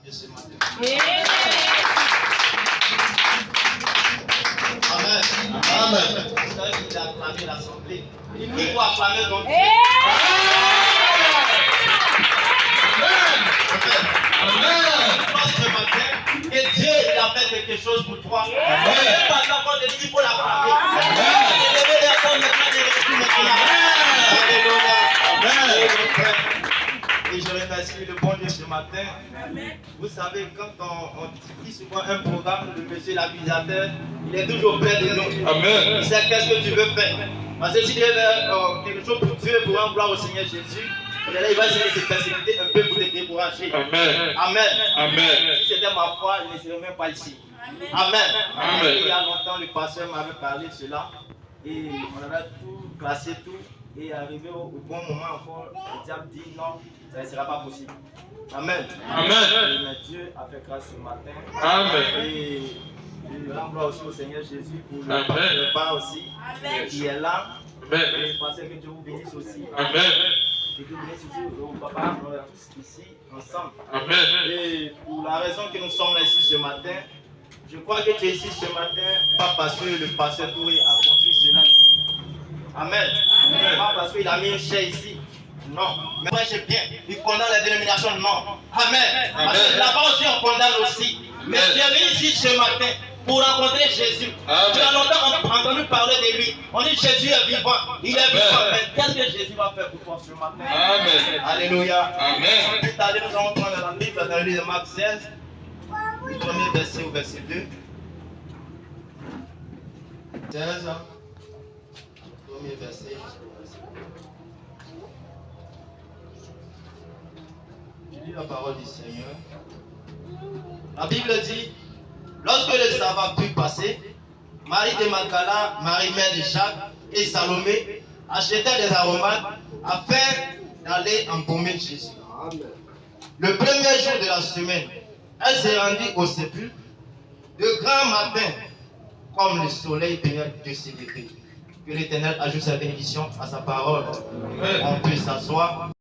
de ce matin. Amen. Amen. Vous savez qu'il a acclamé l'assemblée. Il faut acclamer donc Dieu. Ce matin, et Dieu il a fait quelque chose pour toi. C'est pas encore de dire qu'il faut l'acclamer. Levez les femmes maintenant, Alléluia. Et je remercie le bon Dieu ce matin. Vous savez, quand on dit souvent un programme, le monsieur l'accusateur, il est toujours près de nous. Amen. Il sait qu'est-ce que tu veux faire. Parce que si tu veux faire quelque chose pour Dieu, pour rendre gloire au Seigneur Jésus, il va essayer de te faciliter un peu pour te décourager. Amen. Amen. Amen. Si c'était ma foi, je ne serais même pas ici. Amen. Amen. Il y a longtemps, le pasteur m'avait parlé de cela. Et on avait tout classé, tout. Et arrivé au bon moment encore, le diable dit non, ça ne sera pas possible. Amen. Amen. Mais Dieu a fait grâce ce matin. Amen. Et je rends gloire aussi au Seigneur Jésus pour Amen. le repas aussi. Qui est là. Amen. Et je pensais que Dieu vous bénisse aussi. Amen. Que Dieu vous bénisse aussi au papa. On est tous ici ensemble. Amen. Et pour la raison que nous sommes là ici ce matin, je crois que tu es ici ce matin, pas parce que le pasteur Touré a construit cela ici. Amen. Pas parce qu'il a mis une chaise ici. Non. Mais moi j'ai bien. Il condamne la dénomination. Non. Amen. Parce que là-bas aussi on condamne aussi. Mais tu es venu ici ce matin pour rencontrer Jésus. Amen. Tu as longtemps entendu parler de lui. On dit Jésus est vivant. Il est vivant. Mais qu'est-ce que Jésus va faire pour toi ce matin? Amen. Alléluia. Amen. Plus tard, nous allons prendre la Bible dans le livre de Marc 16, du premier verset au verset 2. 16, premier verset. Je lis la parole du Seigneur. La Bible dit, lorsque le sabbat fut passé, Marie de Magdala, Marie-Mère de Jacques et Salomé achetaient des aromates afin d'aller embaumer Jésus. Le premier jour de la semaine, elle s'est rendue au sépulcre de grand matin, comme le soleil venait de se lever. Que l'Éternel ajoute sa bénédiction à sa parole. On peut s'asseoir.